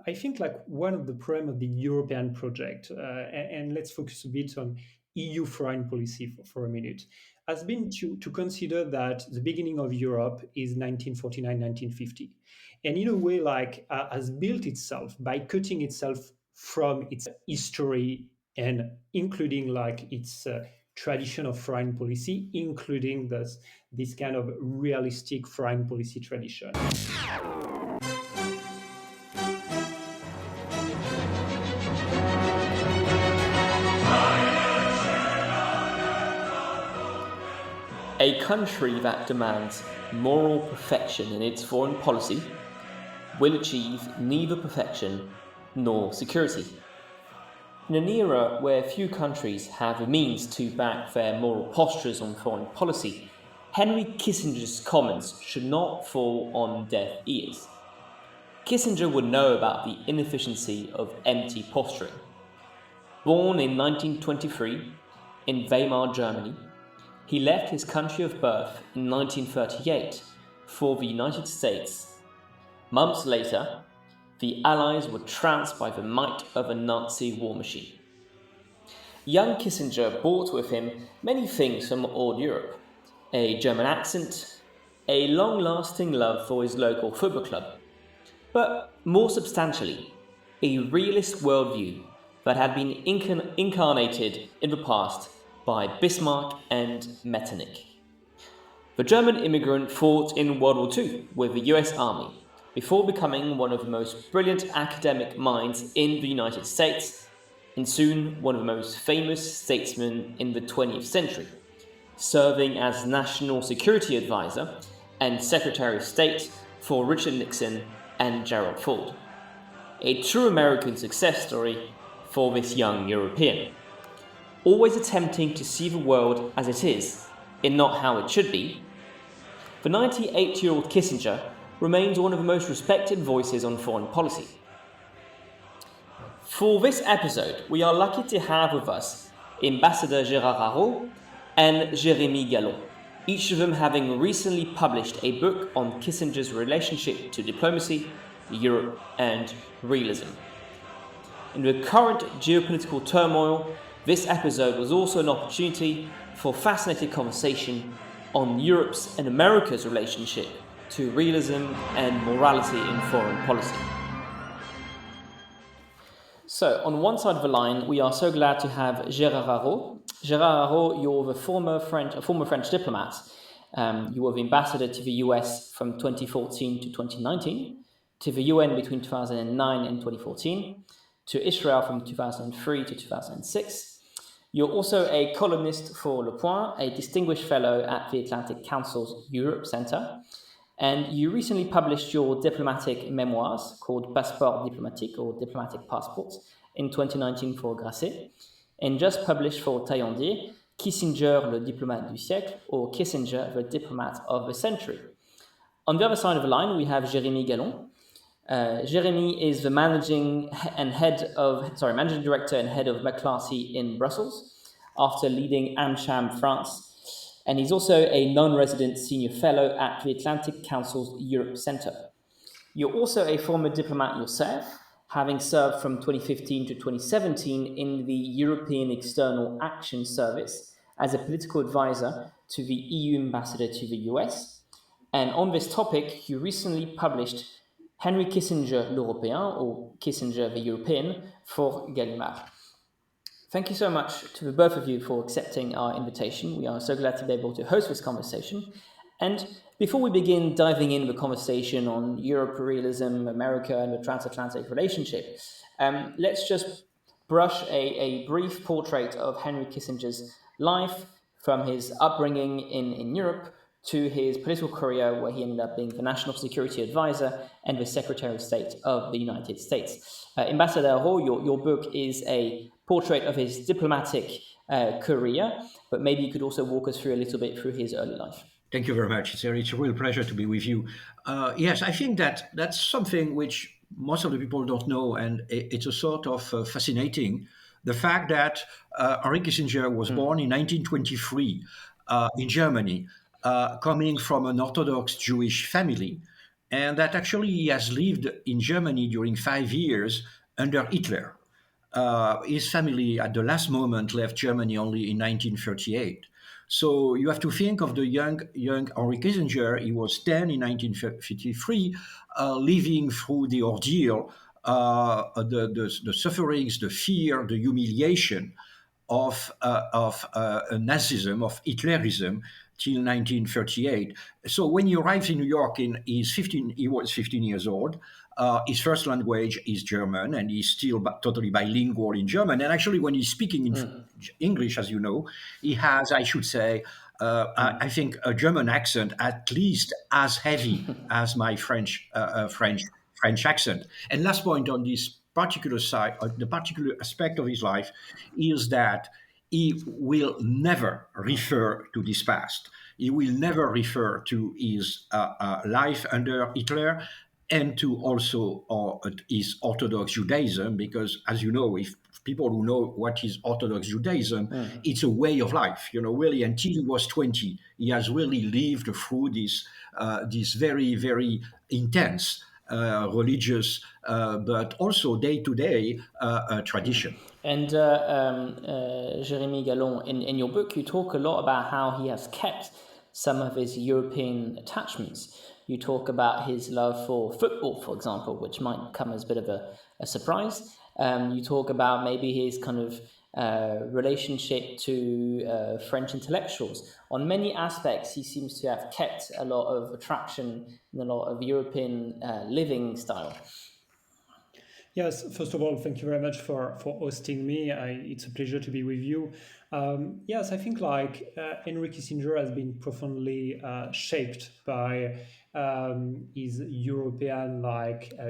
I think like one of the problem of the European project, and let's focus a bit on EU foreign policy for a minute, has been to consider that the beginning of Europe is 1949, 1950. And in a way, like has built itself by cutting itself from its history and including like its tradition of foreign policy, including this kind of realistic foreign policy tradition. A country that demands moral perfection in its foreign policy will achieve neither perfection nor security. In an era where few countries have the means to back their moral postures on foreign policy, Henry Kissinger's comments should not fall on deaf ears. Kissinger would know about the inefficiency of empty posturing. Born in 1923 in Weimar Germany, he left his country of birth in 1938 for the United States. Months later, the Allies were trounced by the might of a Nazi war machine. Young Kissinger brought with him many things from old Europe: a German accent, a long-lasting love for his local football club, but more substantially, a realist worldview that had been incarnated in the past by Bismarck and Metternich. The German immigrant fought in World War II with the US Army before becoming one of the most brilliant academic minds in the United States and soon one of the most famous statesmen in the 20th century, serving as National Security Advisor and Secretary of State for Richard Nixon and Gerald Ford. A true American success story for this young European. Always attempting to see the world as it is, and not how it should be, the 98-year-old Kissinger remains one of the most respected voices on foreign policy. For this episode, we are lucky to have with us Ambassador Gérard Araud and Jérémie Gallon, each of them having recently published a book on Kissinger's relationship to diplomacy, Europe, and realism. In the current geopolitical turmoil, this episode was also an opportunity for fascinating conversation on Europe's and America's relationship to realism and morality in foreign policy. So, on one side of the line, we are so glad to have Gérard Araud. Gérard Araud, you're a former French diplomat. You were the ambassador to the US from 2014 to 2019, to the UN between 2009 and 2014, to Israel from 2003 to 2006. You're also a columnist for Le Point, a distinguished fellow at the Atlantic Council's Europe Center, and you recently published your diplomatic memoirs called Passeport diplomatique or Diplomatic Passports in 2019 for Grasset, and just published for Taillandier, Kissinger, le diplomate du siècle, or Kissinger, the diplomat of the century. On the other side of the line, we have Jérémie Gallon. Jérémie is the managing director and head of McClarty in Brussels, after leading AmCham France, and he's also a non-resident senior fellow at the Atlantic Council's Europe Center. You're also a former diplomat yourself, having served from 2015 to 2017 in the European External Action Service as a political advisor to the EU ambassador to the US. And on this topic, you recently published Henry Kissinger l'Européen, or Kissinger the European, for Gallimard. Thank you so much to the both of you for accepting our invitation. We are so glad to be able to host this conversation. And before we begin diving into the conversation on Europe, realism, America, and the transatlantic relationship, let's just brush a brief portrait of Henry Kissinger's life from his upbringing in Europe to his political career, where he ended up being the National Security Advisor and the Secretary of State of the United States. Ambassador Araud, your book is a portrait of his diplomatic career, but maybe you could also walk us through a little bit through his early life. Thank you very much. It's a real pleasure to be with you. Yes, I think that's something which most of the people don't know, and it's a sort of fascinating. The fact that Henry Kissinger was born in 1923 in Germany, coming from an Orthodox Jewish family, and that actually he has lived in Germany during 5 years under Hitler. His family, at the last moment, left Germany only in 1938. So you have to think of the young Henry Kissinger. He was 10 in 1953, living through the ordeal, the sufferings, the fear, the humiliation of Nazism, of Hitlerism, till 1938. So when he arrives in New York, he was 15 years old. His first language is German, and he's still totally bilingual in German. And actually, when he's speaking in English, as you know, he has, I should say, I think, a German accent at least as heavy as my French accent. And last point on this particular side, the particular aspect of his life, is that he will never refer to this past. He will never refer to his life under Hitler, and to also his Orthodox Judaism, because, as you know, if people who know what is Orthodox Judaism, it's a way of life. Really, until he was 20, he has really lived through this very, very intense religious, but also day-to-day tradition. And Jérémie Gallon, in your book, you talk a lot about how he has kept some of his European attachments. You talk about his love for football, for example, which might come as a bit of a surprise. You talk about maybe his kind of relationship to French intellectuals. On many aspects, he seems to have kept a lot of attraction and a lot of European living style. Yes, first of all, thank you very much for hosting me. It's a pleasure to be with you. Yes, I think Henry Kissinger has been profoundly shaped by his European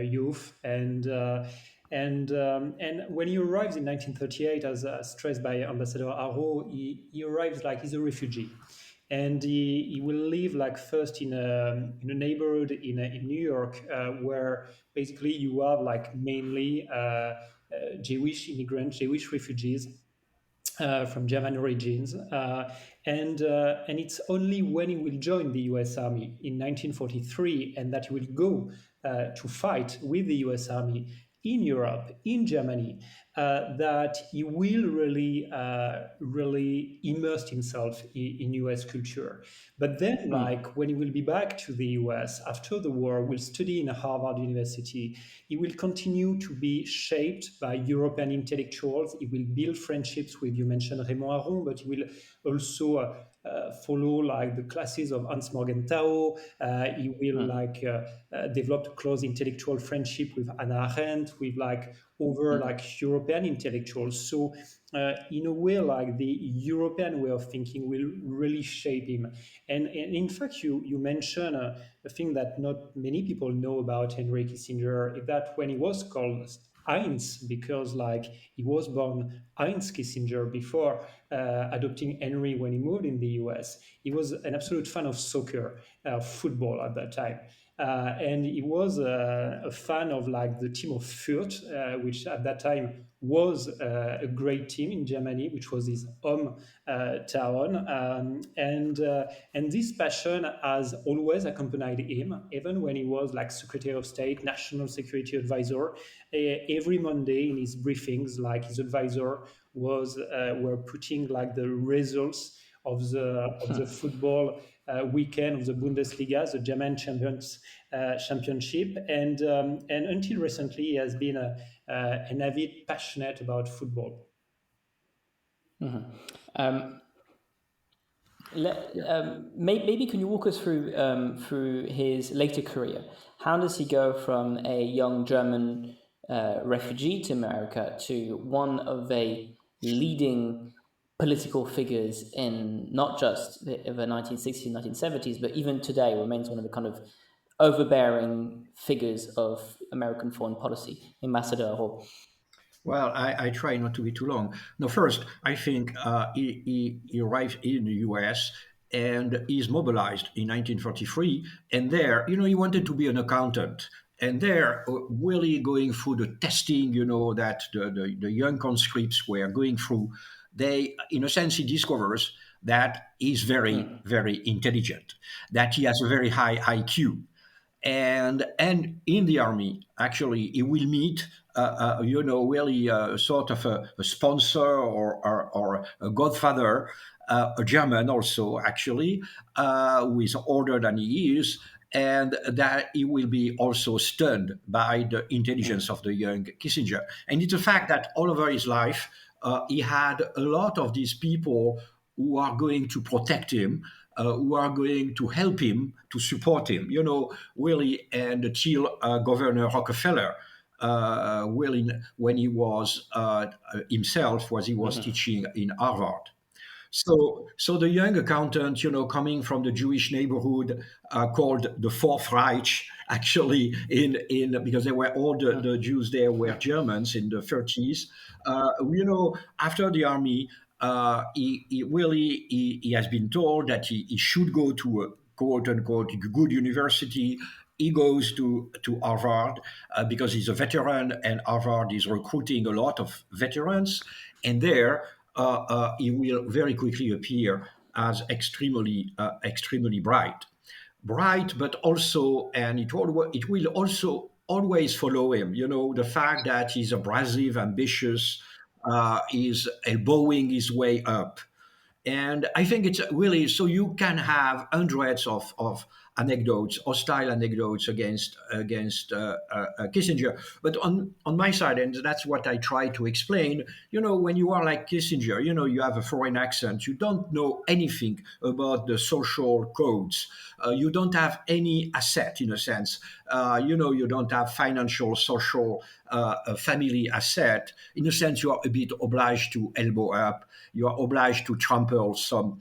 youth, and when he arrives in 1938, as stressed by Ambassador Araud, he arrives he's a refugee. And he will live first in a neighborhood in New York, where basically you have mainly Jewish immigrants, Jewish refugees from German origins, and it's only when he will join the U.S. Army in 1943, and that he will go to fight with the U.S. Army in Europe, in Germany, that he will really immerse himself in U.S. culture. But then, when he will be back to the U.S. after the war, will study in Harvard University, he will continue to be shaped by European intellectuals. He will build friendships with, you mentioned Raymond Aron, but he will also follow the classes of Hans Morgenthau. He will develop a close intellectual friendship with Hannah Arendt, with over European intellectuals. So in a way, the European way of thinking will really shape him. And in fact, you mentioned a thing that not many people know about Henry Kissinger, is that when he was called Heinz, because he was born Heinz Kissinger before adopting Henry when he moved in the US. He was an absolute fan of soccer, football at that time. And he was a fan of the team of Fürth, which at that time was a great team in Germany, which was his home town. And this passion has always accompanied him, even when he was Secretary of State, National Security Advisor. Every Monday in his briefings, his advisor were putting the results of the football weekend of the Bundesliga, the German championship, and until recently, he has been an avid passionate about football. Maybe can you walk us through his later career? How does he go from a young German refugee to America to one of the leading political figures in not just the 1960s, 1970s, but even today remains one of the kind of overbearing figures of American foreign policy, Ambassador Araud? Well, I try not to be too long. No, first, I think he arrived in the US and he's mobilized in 1943. And there, he wanted to be an accountant. And there, really going through the testing, that the young conscripts were going through, in a sense, he discovers that he's very, very intelligent, that he has a very high IQ. and in the army, actually, he will meet, really sort of a sponsor or a godfather, a German also, actually, who is older than he is, and that he will be also stunned by the intelligence of the young Kissinger. And it's a fact that all over his life, he had a lot of these people who are going to protect him, who are going to help him, to support him, really, and until Governor Rockefeller, when he was himself, was he was teaching in Harvard. So the young accountant, coming from the Jewish neighborhood called the Fourth Reich, actually, in because they were all the Jews there were Germans in the 30s. After the army, he has been told that he should go to a quote unquote good university. He goes to Harvard because he's a veteran, and Harvard is recruiting a lot of veterans. And there, he will very quickly appear as extremely bright, but also, and it will also always follow him. The fact that he's abrasive, ambitious, is elbowing his way up. And I think it's really so you can have hundreds of anecdotes, hostile anecdotes against Kissinger. But on my side, and that's what I try to explain. When you are like Kissinger, you have a foreign accent. You don't know anything about the social codes. You don't have any asset in a sense. You don't have financial, social, family asset. In a sense, you are a bit obliged to elbow up. You are obliged to trample some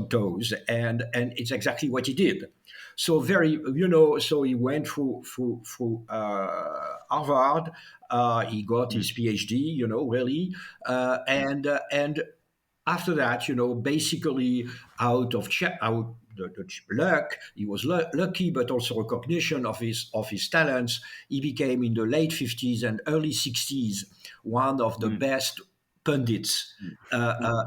toes, and it's exactly what he did. So so he went through Harvard. He got his PhD, really, and after that, basically out the luck, he was lucky, but also recognition of his talents. He became in the late 50s and early 60s one of the best pundits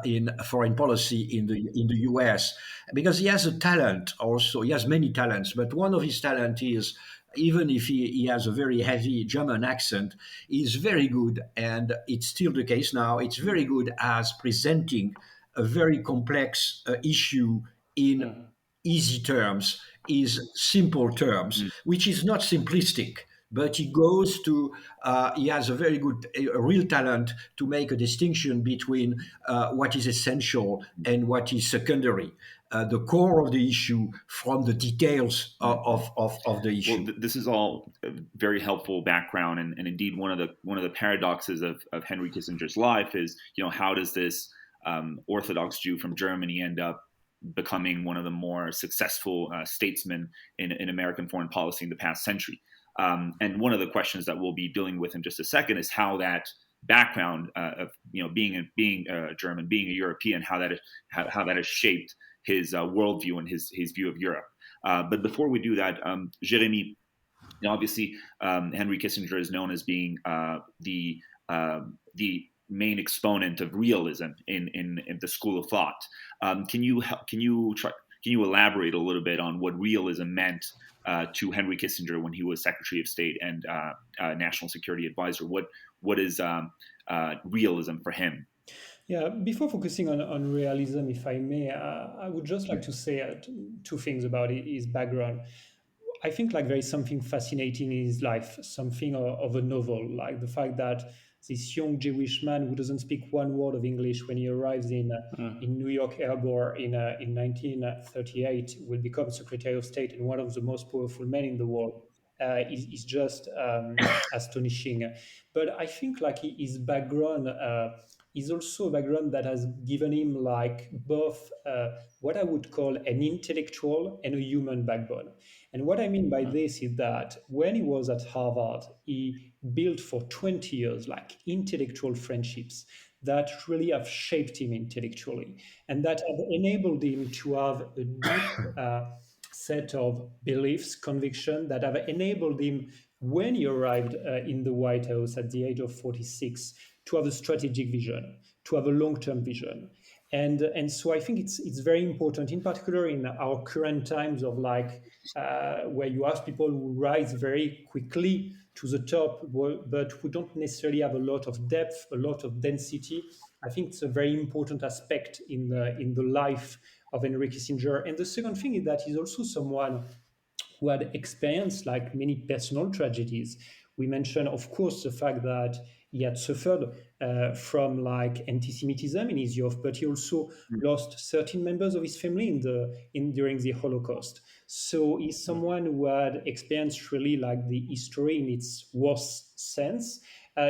in foreign policy in the US, because he has a talent also. He has many talents, but one of his talent is, even if he has a very heavy German accent, he's very good, and it's still the case now. It's very good as presenting a very complex issue in easy terms, is simple terms, which is not simplistic. But he has a very good, a real talent to make a distinction between what is essential and what is secondary, the core of the issue from the details of the issue. Well, this is all very helpful background, and indeed one of the paradoxes of Henry Kissinger's life is, how does this Orthodox Jew from Germany end up becoming one of the more successful statesmen in American foreign policy in the past century? And one of the questions that we'll be dealing with in just a second is how that background of being a German, being a European, how that has shaped his worldview and his view of Europe. But before we do that, Jérémie, obviously Henry Kissinger is known as being the main exponent of realism in the school of thought. Can you elaborate a little bit on what realism meant to Henry Kissinger when he was Secretary of State and National Security Advisor? What is realism for him? Yeah, before focusing on realism, if I may, I would just like to say two things about his background. I think there is something fascinating in his life, something of a novel, like the fact that this young Jewish man who doesn't speak one word of English when he arrives in New York Harbor in 1938 will become Secretary of State and one of the most powerful men in the world. Is just astonishing. But I think his background is also a background that has given him both what I would call an intellectual and a human backbone. And what I mean by this is that when he was at Harvard, he built for 20 years intellectual friendships that really have shaped him intellectually and that have enabled him to have a deep set of beliefs, conviction that have enabled him, when he arrived in the White House at the age of 46, to have a strategic vision, to have a long-term vision. And so I think it's very important, in particular in our current times of like where you have people who rise very quickly to the top, but who don't necessarily have a lot of depth, a lot of density. I think it's a very important aspect in the life of Henry Kissinger. And the second thing is that he's also someone who had experienced like many personal tragedies. We mentioned, of course, the fact that he had suffered from like anti-Semitism in his youth, but he also lost 13 members of his family in during the Holocaust. So he's someone who had experienced really like the history in its worst sense.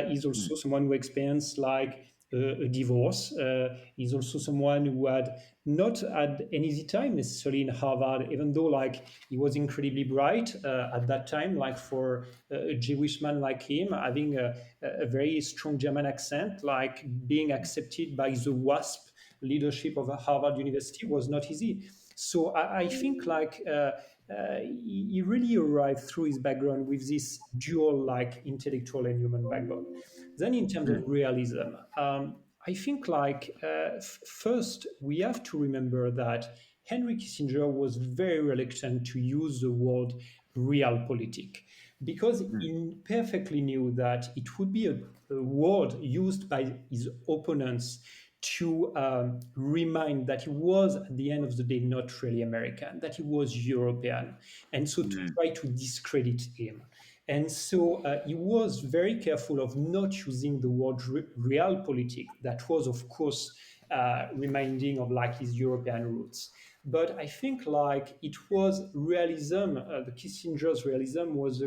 He's also someone who experienced like a divorce. He's also someone who had not had an easy time necessarily in Harvard, even though like he was incredibly bright at that time, like for a Jewish man like him, having a very strong German accent, like being accepted by the WASP leadership of Harvard University was not easy. So I think like he really arrived through his background with this dual like intellectual and human backbone. Then in terms of realism, I think like first we have to remember that Henry Kissinger was very reluctant to use the word realpolitik because he perfectly knew that it would be a word used by his opponents to remind that he was, at the end of the day, not really American, that he was European, and so to try to discredit him. And so he was very careful of not using the word realpolitik. That was, of course, reminding of like his European roots. But I think like it was realism, the Kissinger's realism was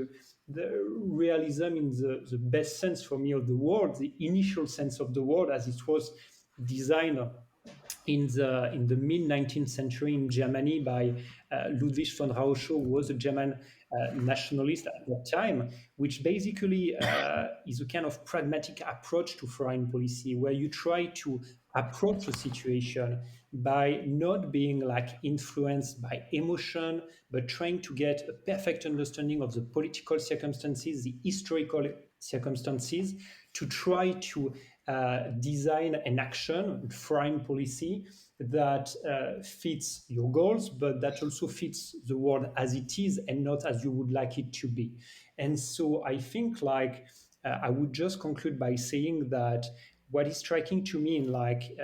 the realism in the best sense for me of the word, the initial sense of the word as it was designed in the mid 19th century in Germany by Ludwig von Rauschow, who was a German nationalist at that time, which basically is a kind of pragmatic approach to foreign policy, where you try to approach the situation by not being like influenced by emotion, but trying to get a perfect understanding of the political circumstances, the historical circumstances, to try to design an action, foreign policy that fits your goals, but that also fits the world as it is and not as you would like it to be. And so I think like I would just conclude by saying that what is striking to me in like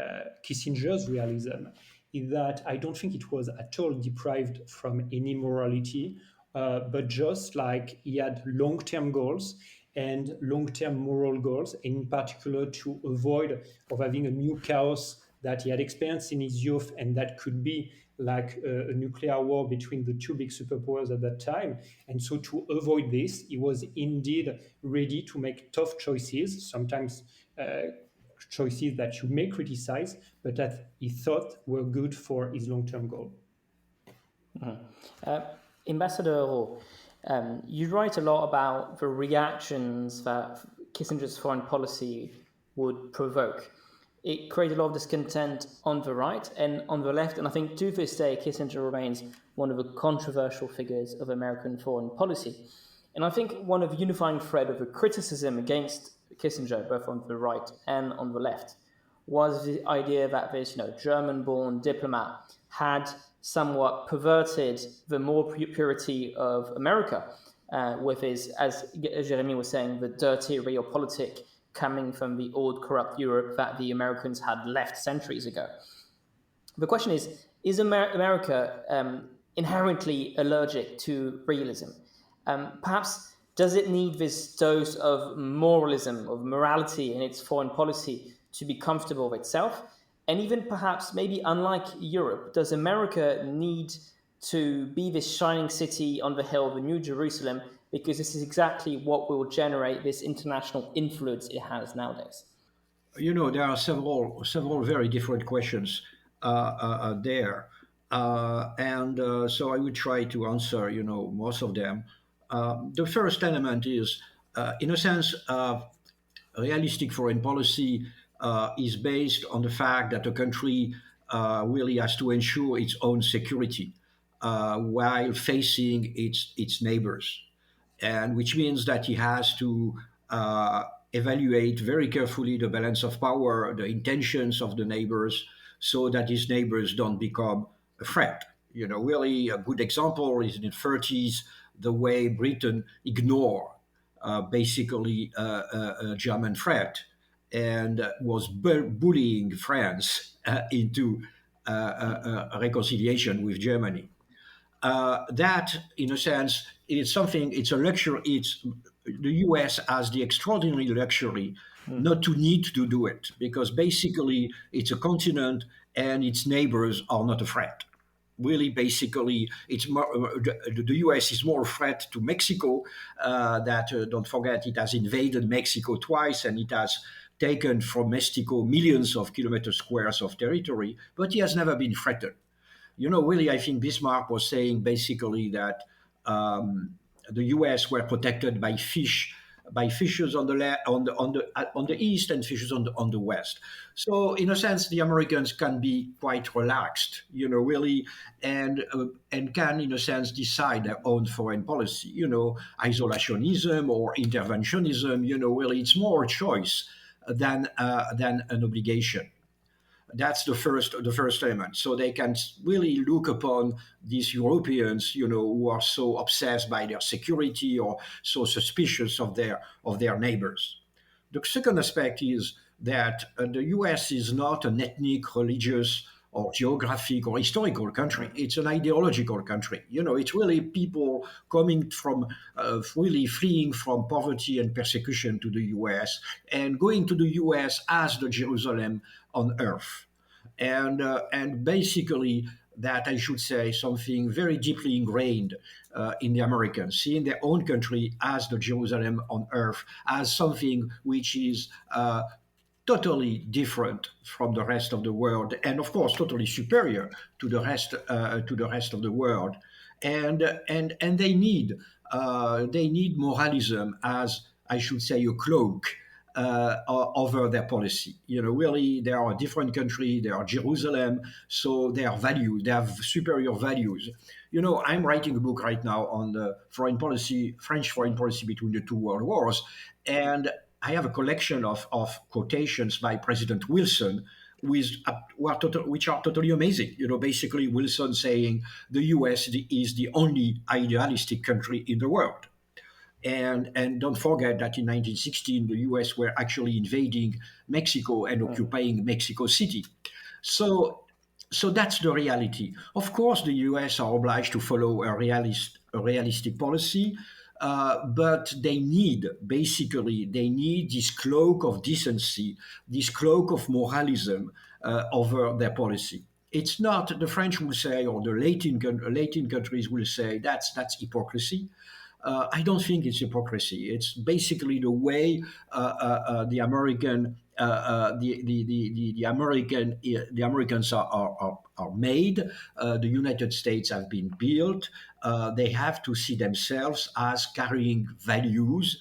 Kissinger's realism is that I don't think it was at all deprived from any morality, but just like he had long-term goals and long-term moral goals, in particular to avoid of having a new chaos that he had experienced in his youth, and that could be like a nuclear war between the two big superpowers at that time. And so to avoid this, he was indeed ready to make tough choices, sometimes choices that you may criticize, but that he thought were good for his long-term goal. Ambassador Araud, you write a lot about the reactions that Kissinger's foreign policy would provoke. It created a lot of discontent on the right and on the left, and I think to this day Kissinger remains one of the controversial figures of American foreign policy. And I think one of the unifying thread of the criticism against Kissinger, both on the right and on the left, was the idea that this German-born diplomat had somewhat perverted the moral purity of America with his, as Jérémie was saying, the dirty realpolitik coming from the old corrupt Europe that the Americans had left centuries ago. The question is America inherently allergic to realism? Perhaps does it need this dose of moralism, of morality in its foreign policy to be comfortable with itself? And even perhaps, maybe unlike Europe, does America need to be this shining city on the hill, the New Jerusalem, because this is exactly what will generate this international influence it has nowadays? There are several very different questions there, and so I would try to answer, most of them. The first element is, in a sense, realistic foreign policy is based on the fact that a country really has to ensure its own security while facing its neighbors, and which means that he has to evaluate very carefully the balance of power, the intentions of the neighbors, so that his neighbors don't become a threat. Really a good example is in the 30s, the way Britain ignored basically a German threat and was bullying France into a reconciliation with Germany. That, in a sense, is something. It's a luxury. It's the U.S. has the extraordinary luxury not to need to do it because basically it's a continent and its neighbors are not a threat. Really, basically, it's more, the U.S. is more a threat to Mexico. That don't forget, it has invaded Mexico twice, and it has taken from Mexico millions of kilometer squares of territory, but he has never been threatened. Really, I think Bismarck was saying basically that the U.S. were protected by fishes on the on the east and fishes on the west. So, in a sense, the Americans can be quite relaxed, really, and can, in a sense, decide their own foreign policy. Isolationism or interventionism. Really, it's more a choice than an obligation. That's the first element. So they can really look upon these Europeans, who are so obsessed by their security or so suspicious of their neighbors. The second aspect is that the U.S. is not an ethnic, religious, or geographic or historical country. It's an ideological country. It's really people coming from really fleeing from poverty and persecution to the U.S. and going to the U.S. as the Jerusalem on earth. And basically, that I should say something very deeply ingrained in the Americans, seeing their own country as the Jerusalem on earth, as something which is totally different from the rest of the world, and of course totally superior to the rest of the world, and they need moralism as, I should say, a cloak over their policy. Really, they are a different country. They are Jerusalem, so they are values. They have superior values. I'm writing a book right now on the foreign policy, French foreign policy between the two world wars, and I have a collection of quotations by President Wilson, which are totally amazing. Basically Wilson saying the U.S. is the only idealistic country in the world. And don't forget that in 1916, the US were actually invading Mexico and occupying Mexico City. So, so that's the reality. Of course, the US are obliged to follow a realistic policy, but they need this cloak of decency, this cloak of moralism over their policy. It's not, the French will say, or the Latin countries will say, that's hypocrisy. I don't think it's hypocrisy. It's basically the way the American the Americans are made. The United States have been built. They have to see themselves as carrying values,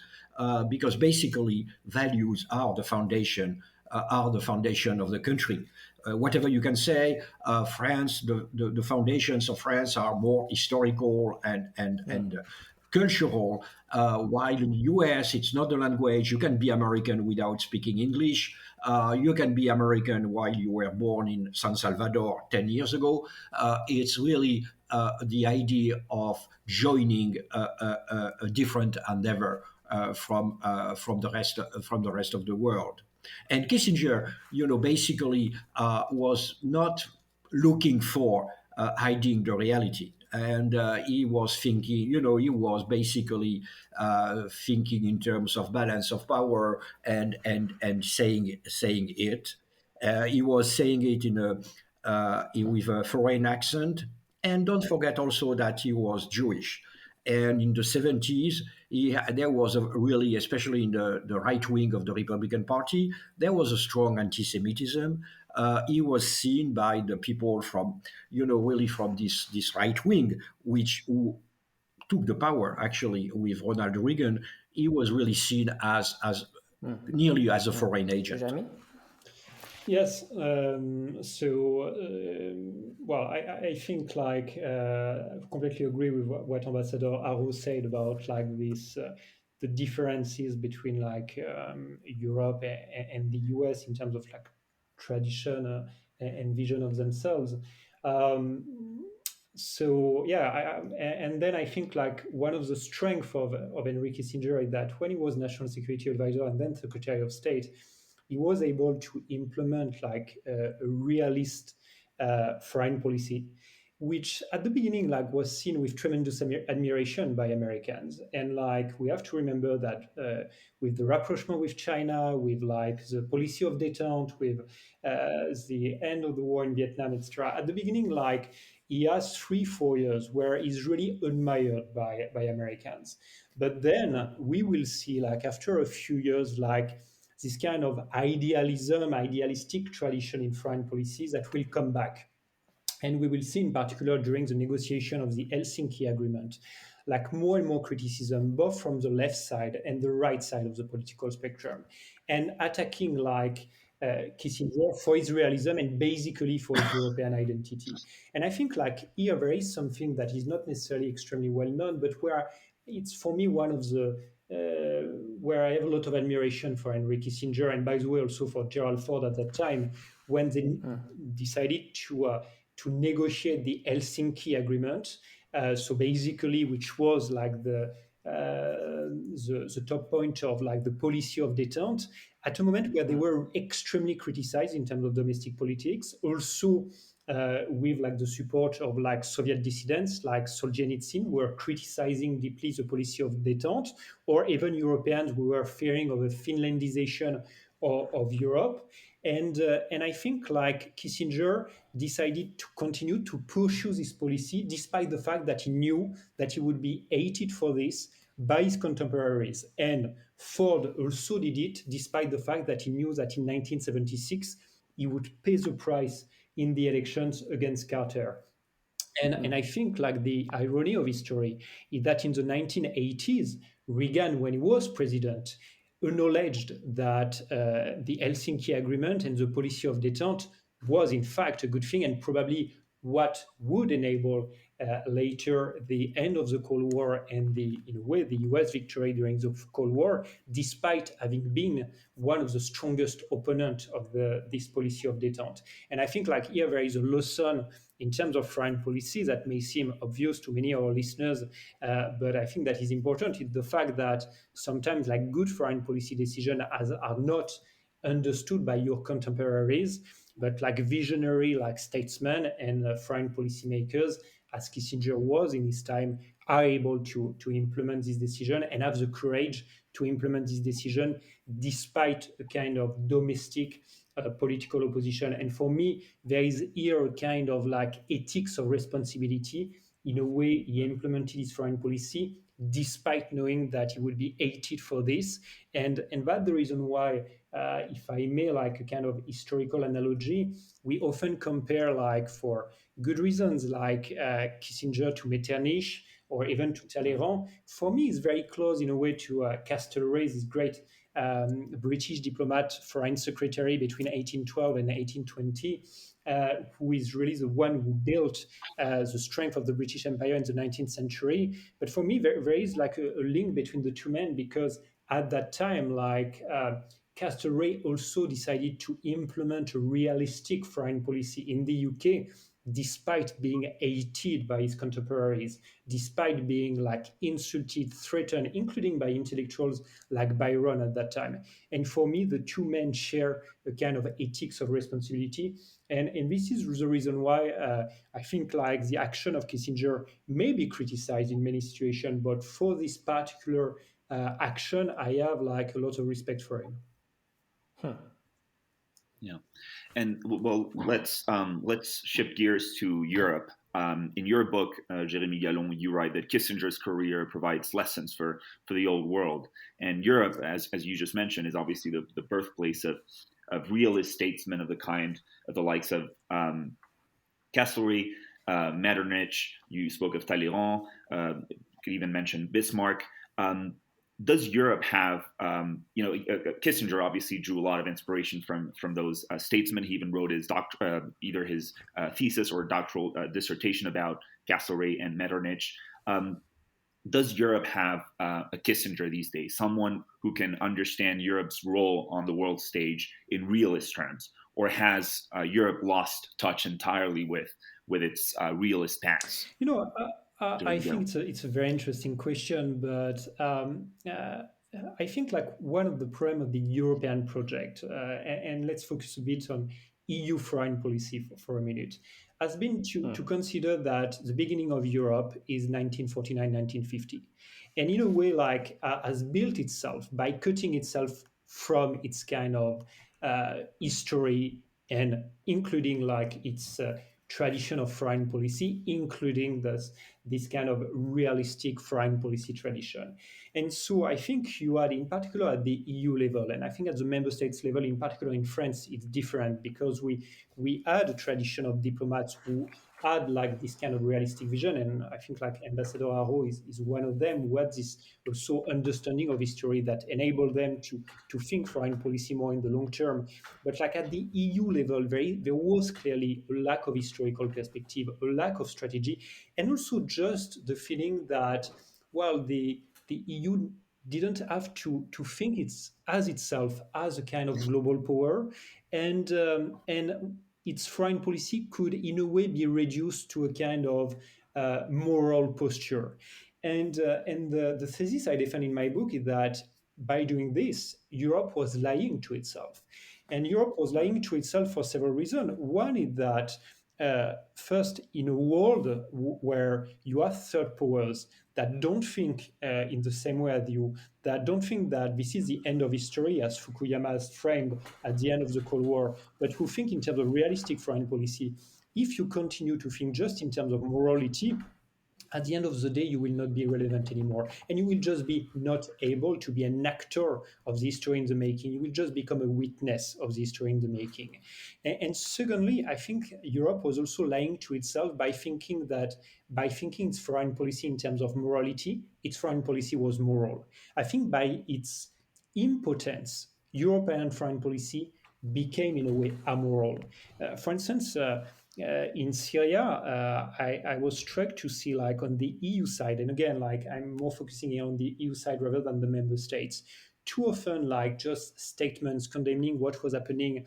because basically values are the foundation of the country. Whatever you can say, France, the foundations of France are more historical and cultural, while in the US, it's not the language. You can be American without speaking English. You can be American while you were born in San Salvador 10 years ago. It's really the idea of joining a different endeavor from the rest of the world. And Kissinger, basically was not looking for hiding the reality. And he was thinking, he was basically thinking in terms of balance of power and saying it. He was saying it with a foreign accent. And don't forget also that he was Jewish. And in the 70s, there was really, especially in the right wing of the Republican Party, there was a strong anti-Semitism. He was seen by the people from, really from this right wing, who took the power actually with Ronald Reagan. He was really seen as nearly as a foreign agent. Jérémie? Yes. Well, I think like I completely agree with what Ambassador Araud said about like this the differences between like Europe and the US in terms of like tradition and vision of themselves. Um, so yeah, and then I think like one of the strengths of Henry Kissinger is that when he was National Security Advisor and then Secretary of State, he was able to implement like a realist foreign policy, which at the beginning like was seen with tremendous admiration by Americans. And like we have to remember that with the rapprochement with China, with like the policy of detente, with the end of the war in Vietnam, etc. At the beginning, like he has 3 4 years where he's really admired by Americans. But then we will see like after a few years, like this kind of idealistic tradition in foreign policies that will come back. And we will see in particular during the negotiation of the Helsinki Agreement, like more and more criticism, both from the left side and the right side of the political spectrum, and attacking like Kissinger for his realism and basically for his European identity. And I think like here there is something that is not necessarily extremely well known, but where it's for me one of the where I have a lot of admiration for Henry Kissinger, and by the way also for Gerald Ford at that time, when they decided to negotiate the Helsinki Agreement. So basically, which was like the top point of like the policy of detente at a moment where they were extremely criticized in terms of domestic politics, also with like the support of like Soviet dissidents like Solzhenitsyn were criticizing deeply the policy of detente, or even Europeans who were fearing of a Finlandization of Europe. And I think like Kissinger decided to continue to pursue this policy despite the fact that he knew that he would be hated for this by his contemporaries. And Ford also did it despite the fact that he knew that in 1976 he would pay the price in the elections against Carter. And I think like the irony of history is that in the 1980s, Reagan, when he was president, acknowledged that the Helsinki Agreement and the policy of detente was in fact a good thing and probably what would enable later the end of the Cold War and the in a way the US victory during the Cold War, despite having been one of the strongest opponents of this policy of detente. And I think like here there is a lesson in terms of foreign policy that may seem obvious to many of our listeners, but I think that is important is the fact that sometimes like good foreign policy decisions are not understood by your contemporaries, but like visionary like statesmen and foreign policymakers, as Kissinger was in his time, are able to implement this decision and have the courage to implement this decision despite a kind of domestic political opposition. And for me, there is here a kind of like ethics of responsibility. In a way, he implemented his foreign policy despite knowing that he would be hated for this. And that's the reason why, if I may, like a kind of historical analogy, we often compare, like for good reasons, like Kissinger to Metternich or even to Talleyrand. For me, it's very close in a way to Castlereagh, this great British diplomat, foreign secretary between 1812 and 1820, who is really the one who built the strength of the British Empire in the 19th century. But for me, there is like a link between the two men because at that time, like Castlereagh also decided to implement a realistic foreign policy in the UK, despite being hated by his contemporaries, despite being like insulted, threatened, including by intellectuals like Byron at that time. And for me, the two men share a kind of ethics of responsibility. And this is the reason why I think like the action of Kissinger may be criticized in many situations, but for this particular action, I have like a lot of respect for him. Yeah, and well, let's shift gears to Europe. In your book, Jérémie Gallon, you write that Kissinger's career provides lessons for the old world, and Europe, as you just mentioned, is obviously the birthplace of realist statesmen of the kind of the likes of Castlereagh, Metternich. You spoke of Talleyrand. Could even mention Bismarck. Does Europe have, Kissinger obviously drew a lot of inspiration from those statesmen. He even wrote his either his thesis or doctoral dissertation about Castlereagh and Metternich. Does Europe have a Kissinger these days, someone who can understand Europe's role on the world stage in realist terms? or has Europe lost touch entirely with its realist past You know, I during think the it's a very interesting question, but I think like one of the problem of the European project, and let's focus a bit on EU foreign policy for a minute, has been to consider that the beginning of Europe is 1949, 1950, and in a way, like has built itself by cutting itself from its kind of history and including like its tradition of foreign policy, including this kind of realistic foreign policy tradition. And so I think you had, in particular at the EU level, and I think at the member states level, in particular in France, it's different because we had a tradition of diplomats who had like this kind of realistic vision. And I think like Ambassador Araud is one of them who had this also understanding of history that enabled them to think foreign policy more in the long term. But like at the EU level, there was clearly a lack of historical perspective, a lack of strategy, and also just the feeling that, well, the EU didn't have to think it's as itself as a kind of global power, and its foreign policy could in a way be reduced to a kind of moral posture. And the thesis I defend in my book is that by doing this, Europe was lying to itself. And Europe was lying to itself for several reasons. One is that first, in a world where you have third powers that don't think in the same way as you, that don't think that this is the end of history, as Fukuyama has framed at the end of the Cold War, but who think in terms of realistic foreign policy, if you continue to think just in terms of morality, at the end of the day, you will not be relevant anymore. And you will just be not able to be an actor of the history in the making. You will just become a witness of the history in the making. And secondly, I think Europe was also lying to itself by thinking its foreign policy in terms of morality, its foreign policy was moral. I think by its impotence, European foreign policy became in a way amoral. For instance, in Syria, I was struck to see like on the EU side, and again, like I'm more focusing here on the EU side rather than the member states. Too often, like just statements condemning what was happening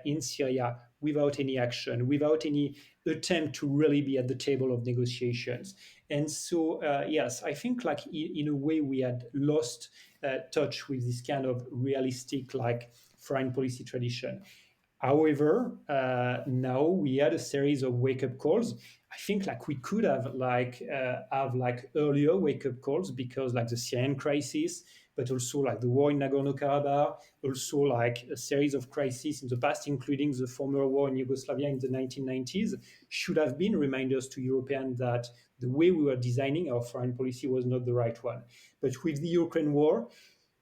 in Syria without any action, without any attempt to really be at the table of negotiations. And so, yes, I think like in a way we had lost touch with this kind of realistic like foreign policy tradition. However, now we had a series of wake-up calls. I think like we could have like earlier wake-up calls because like the Syrian crisis, but also like the war in Nagorno-Karabakh, also like a series of crises in the past, including the former war in Yugoslavia in the 1990s, should have been reminders to Europeans that the way we were designing our foreign policy was not the right one. But with the Ukraine war,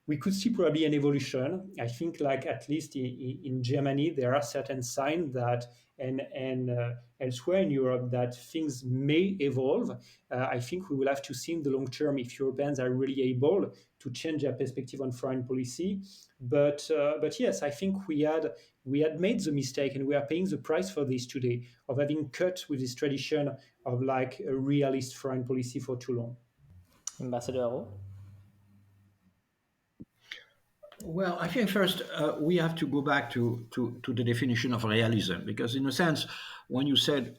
we could see probably an evolution. I think, like at least in Germany, there are certain signs that, and elsewhere in Europe, that things may evolve. I think we will have to see in the long term if Europeans are really able to change their perspective on foreign policy. But yes, I think we had made the mistake, and we are paying the price for this today of having cut with this tradition of like a realist foreign policy for too long. Ambassador Araud? Well, I think first we have to go back to the definition of realism, because in a sense, when you say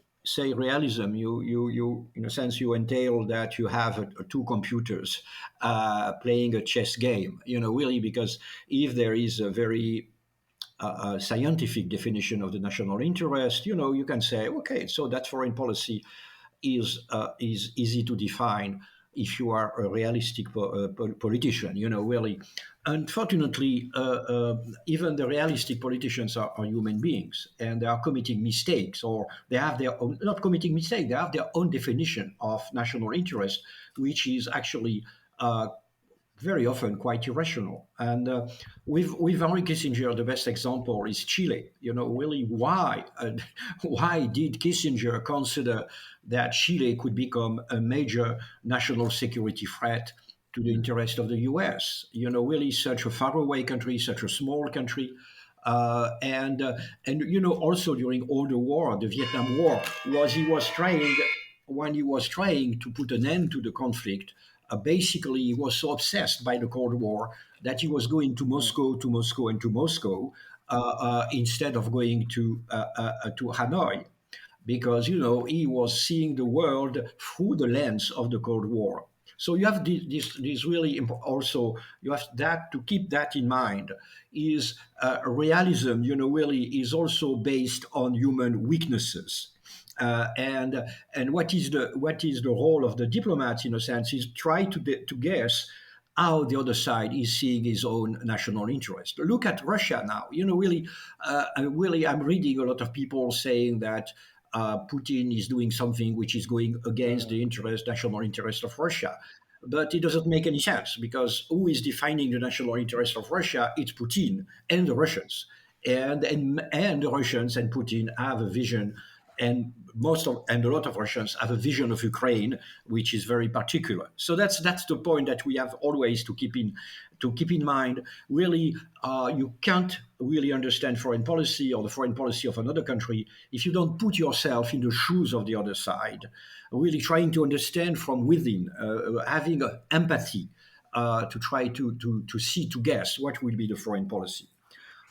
realism, you in a sense you entail that you have two computers playing a chess game. Really, because if there is a very scientific definition of the national interest, you can say, okay, so that foreign policy is easy to define if you are a realistic politician, really. Unfortunately, even the realistic politicians are human beings, and they are committing mistakes, or they have their own, not committing mistakes, they have their own definition of national interest, which is actually very often quite irrational. And with Henry Kissinger, the best example is Chile. Really, why did Kissinger consider that Chile could become a major national security threat to the interest of the US? Really, such a faraway country, such a small country. And also during all the war, the Vietnam War, when he was trying to put an end to the conflict, basically he was so obsessed by the Cold War that he was going to Moscow, and to Moscow, instead of going to Hanoi, because he was seeing the world through the lens of the Cold War. So you have this really also you have that to keep that in mind. Is realism, really is also based on human weaknesses. And what is the role of the diplomat in a sense is try to guess how the other side is seeing his own national interest. Look at Russia now. Really, I'm reading a lot of people saying that Putin is doing something which is going against the national interest of Russia. But it doesn't make any sense, because who is defining the national interest of Russia? It's Putin and the Russians. And the Russians and Putin have a vision, and a lot of Russians have a vision of Ukraine which is very particular. So that's the point that we have always to keep in mind. Really, you can't really understand foreign policy or the foreign policy of another country if you don't put yourself in the shoes of the other side. Really trying to understand from within, having empathy to try to see, to guess what will be the foreign policy.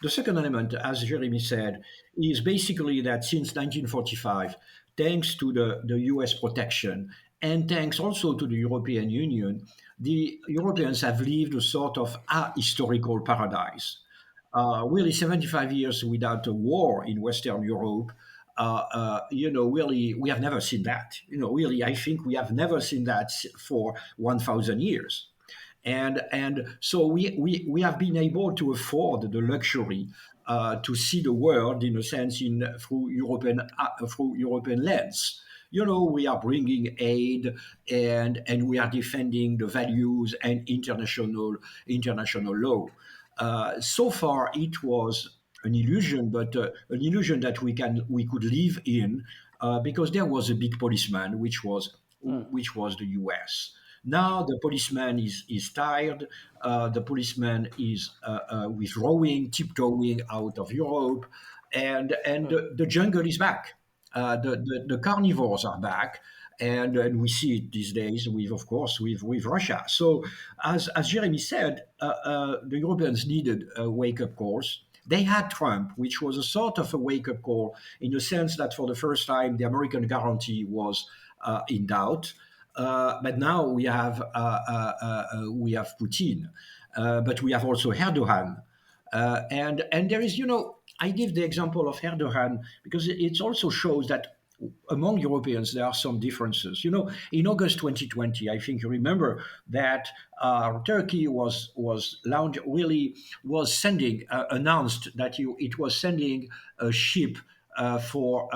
The second element, as Jérémie said, is basically that since 1945, thanks to the US protection and thanks also to the European Union, the Europeans have lived a sort of ahistorical paradise. Really, 75 years without a war in Western Europe. Really, we have never seen that. Really, I think we have never seen that for 1,000 years. And so we have been able to afford the luxury to see the world in a sense through European lens. We are bringing aid, and we are defending the values and international law. So far, it was an illusion, but an illusion that we could live in, because there was a big policeman, which was the US. Now the policeman is tired. The policeman is withdrawing, tiptoeing out of Europe, and the jungle is back. The carnivores are back, and we see it these days with Russia. So as Jérémie said, the Europeans needed wake-up calls. They had Trump, which was a sort of a wake-up call in the sense that for the first time the American guarantee was in doubt. But now we have Putin, but we have also Erdogan, and there is, I give the example of Erdogan because it also shows that among Europeans there are some differences. In August 2020, I think you remember that Turkey was sending announced that it was sending a ship for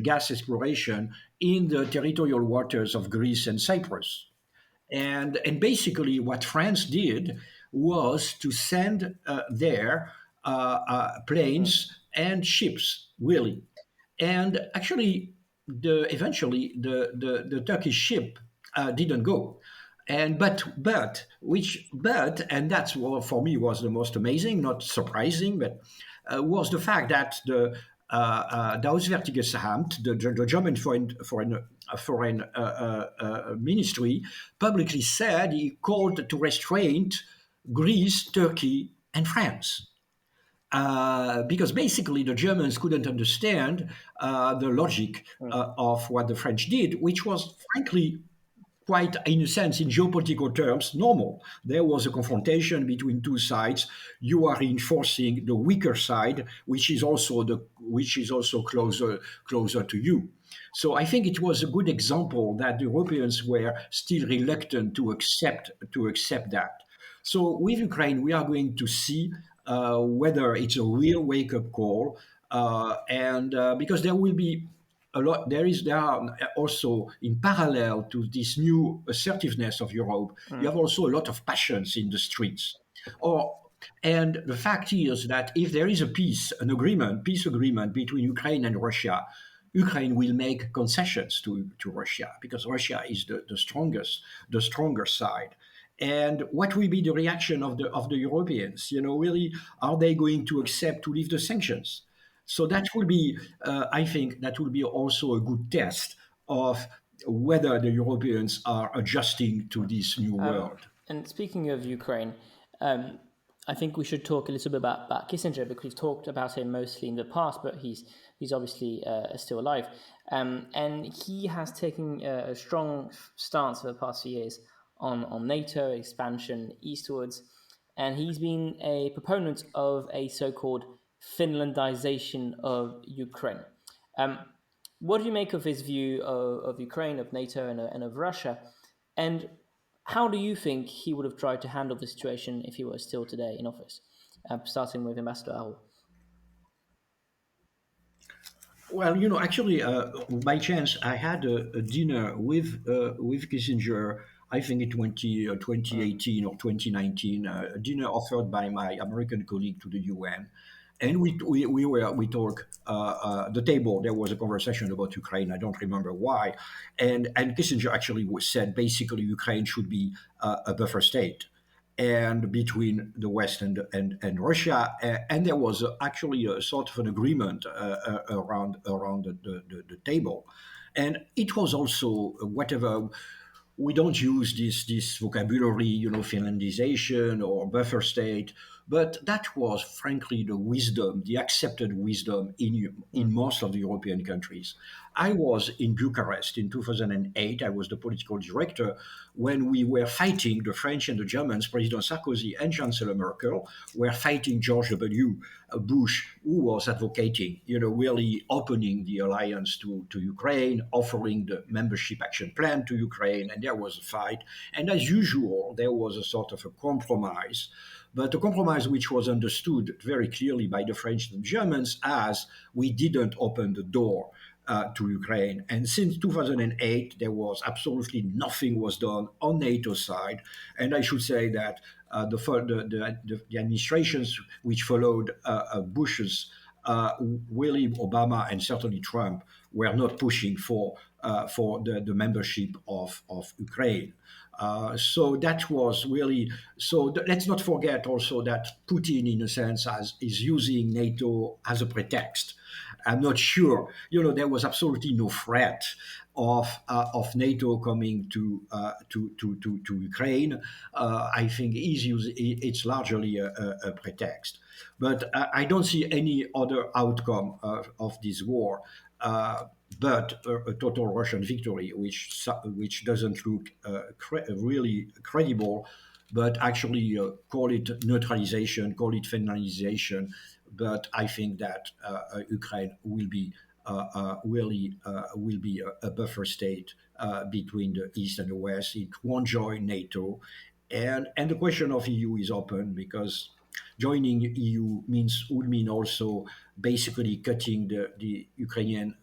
gas exploration in the territorial waters of Greece and Cyprus. And basically, what France did was to send their planes and ships, really. And actually, eventually, the Turkish ship didn't go. And and that's what for me was the most amazing, not surprising, but was the fact that the Auswärtiges Amt, the German foreign ministry, publicly said he called to restraint Greece, Turkey, and France. Because basically the Germans couldn't understand the logic of what the French did, which was frankly quite, in a sense, in geopolitical terms, normal. There was a confrontation between two sides. You are reinforcing the weaker side, which is also closer to you. So I think it was a good example that the Europeans were still reluctant to accept that. So with Ukraine, we are going to see whether it's a real wake-up call, and because there will be a lot. There are also, in parallel to this new assertiveness of Europe, you have also a lot of passions in the streets. And the fact is that if there is a peace agreement between Ukraine and Russia, Ukraine will make concessions to Russia because Russia is the stronger side. And what will be the reaction of the Europeans? Really, are they going to accept to leave the sanctions? So that will be, I think, that will be also a good test of whether the Europeans are adjusting to this new world. And speaking of Ukraine, I think we should talk a little bit about Kissinger, because we've talked about him mostly in the past, but he's obviously still alive. And he has taken a strong stance for the past few years on NATO expansion eastwards. And he's been a proponent of a so-called Finlandization of Ukraine. Um, what do you make of his view of Ukraine, of NATO, and of Russia? And how do you think he would have tried to handle the situation if he were still today in office? Starting with Ambassador Araud. Well, actually, by chance, I had a dinner with Kissinger. I think in 2018 or 2019, a dinner offered by my American colleague to the UN, and we talk the table. There was a conversation about Ukraine. I don't remember why, and Kissinger actually said basically Ukraine should be a buffer state and between the West and Russia, and there was actually a sort of an agreement around the table, and it was also whatever. We don't use this vocabulary, Finlandization or buffer state, but that was frankly the wisdom, the accepted wisdom in most of the European countries. I was in Bucharest in 2008. I was the political director when we were fighting the French and the Germans. President Sarkozy and Chancellor Merkel were fighting George W. Bush, who was advocating, really opening the alliance to Ukraine, offering the membership action plan to Ukraine, and there was a fight. And as usual, there was a sort of a compromise, but a compromise which was understood very clearly by the French and Germans as we didn't open the door to Ukraine. And since 2008, there was absolutely nothing was done on NATO side. And I should say that the administrations which followed Bush's, Willie Obama and certainly Trump were not pushing for the membership of Ukraine. So that was really let's not forget also that Putin, in a sense, is using NATO as a pretext. I'm not sure. There was absolutely no threat of NATO coming to Ukraine. I think it's largely a pretext. But I don't see any other outcome of this war. But a total Russian victory, which doesn't look really credible, but actually call it neutralization, call it finalization. But I think that Ukraine will be a buffer state between the East and the West. It won't join NATO, and the question of EU is open because joining EU would mean also basically cutting the Ukrainian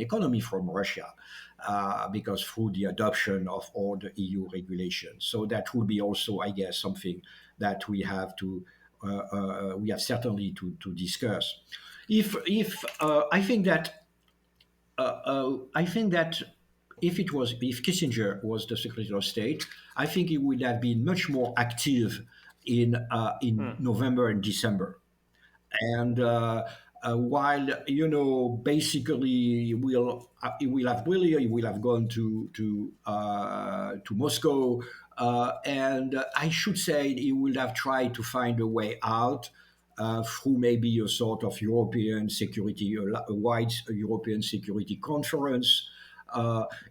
economy from Russia, because through the adoption of all the EU regulations. So that would be also, I guess, something that we have certainly to discuss. If I think that if Kissinger was the Secretary of State, I think he would have been much more active in November and December. And while basically he will have gone to Moscow, and I should say he will have tried to find a way out through maybe a sort of European security, a wide European security conference.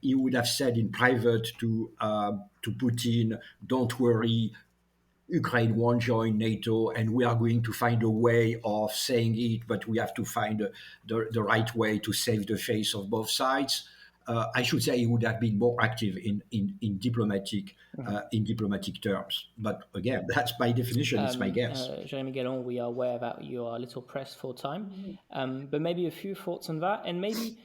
He would have said in private to Putin, "Don't worry, Ukraine won't join NATO, and we are going to find a way of saying it, but we have to find the right way to save the face of both sides." I should say he would have been more active in diplomatic terms. But again, that's by definition, it's my guess. Jérémie, we are aware that you are a little pressed for time, but maybe a few thoughts on that, and maybe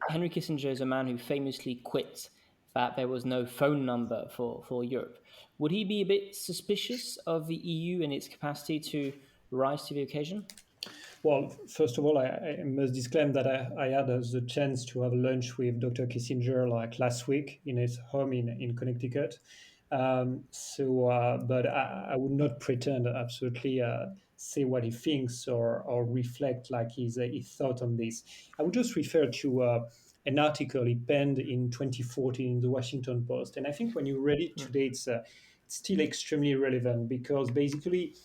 Henry Kissinger is a man who famously quit that there was no phone number for Europe. Would he be a bit suspicious of the EU and its capacity to rise to the occasion? Well, first of all, I must disclaim that I had the chance to have lunch with Dr. Kissinger like last week in his home in Connecticut. But I would not pretend absolutely say what he thinks or reflect like he thought on this. I would just refer to an article he penned in 2014 in the Washington Post, and I think when you read it today, still extremely relevant because basically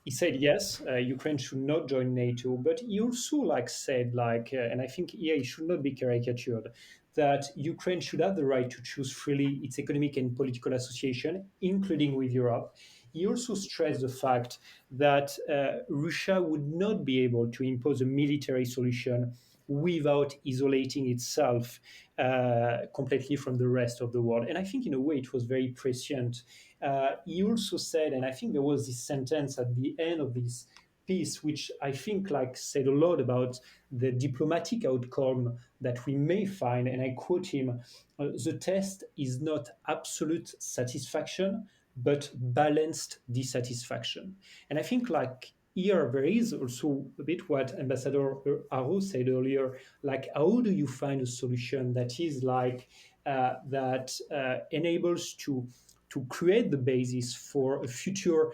he said yes, Ukraine should not join NATO, but he also said and I think here he should not be caricatured, that Ukraine should have the right to choose freely its economic and political association, including with Europe. He also stressed the fact that Russia would not be able to impose a military solution without isolating itself completely from the rest of the world. And I think, in a way, it was very prescient. He also said, and I think there was this sentence at the end of this piece, which I think said a lot about the diplomatic outcome that we may find. And I quote him: "The test is not absolute satisfaction, but balanced dissatisfaction." And I think here there is also a bit what Ambassador Araud said earlier, how do you find a solution that is that enables to create the basis for a future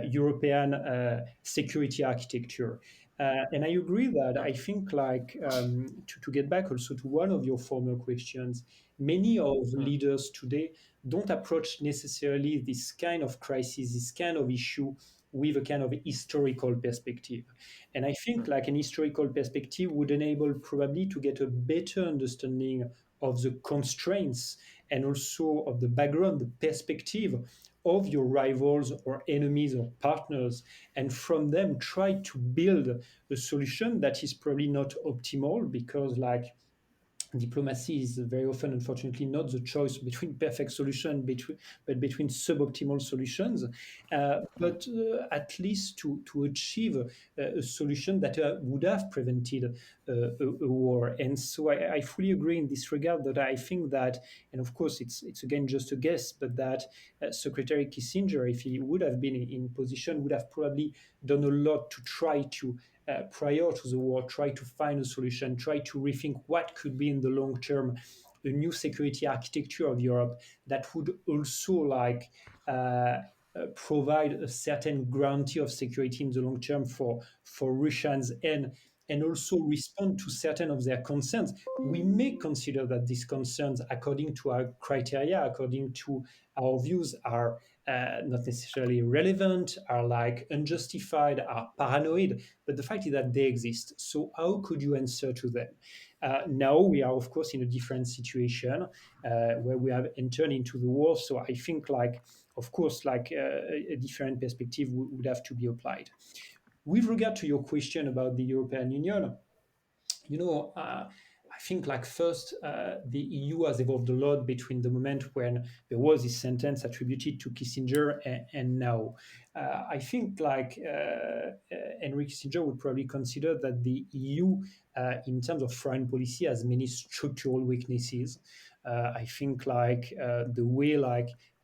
European security architecture. And I agree that I think, to get back also to one of your former questions, many of leaders today don't approach necessarily this kind of crisis, this kind of issue with a kind of historical perspective. And I think an historical perspective would enable probably to get a better understanding of the constraints and also of the background, the perspective of your rivals or enemies or partners, and from them try to build a solution that is probably not optimal because diplomacy is very often, unfortunately, not the choice between perfect solution, but between suboptimal solutions. But at least to achieve a solution that would have prevented a war. And so I fully agree in this regard that I think that, and of course it's again just a guess, but that Secretary Kissinger, if he would have been in position, would have probably done a lot to try to prior to the war, try to find a solution, try to rethink what could be in the long term a new security architecture of Europe that would also provide a certain guarantee of security in the long term for Russians and also respond to certain of their concerns. We may consider that these concerns, according to our criteria, according to our views, are not necessarily relevant, are unjustified, are paranoid, but the fact is that they exist. So how could you answer to them? Now we are, of course, in a different situation where we have entered into the war. So I think, of course, a different perspective would have to be applied. With regard to your question about the European Union, I think first the EU has evolved a lot between the moment when there was this sentence attributed to Kissinger and now. I think Henry Kissinger would probably consider that the EU, in terms of foreign policy, has many structural weaknesses. I think the way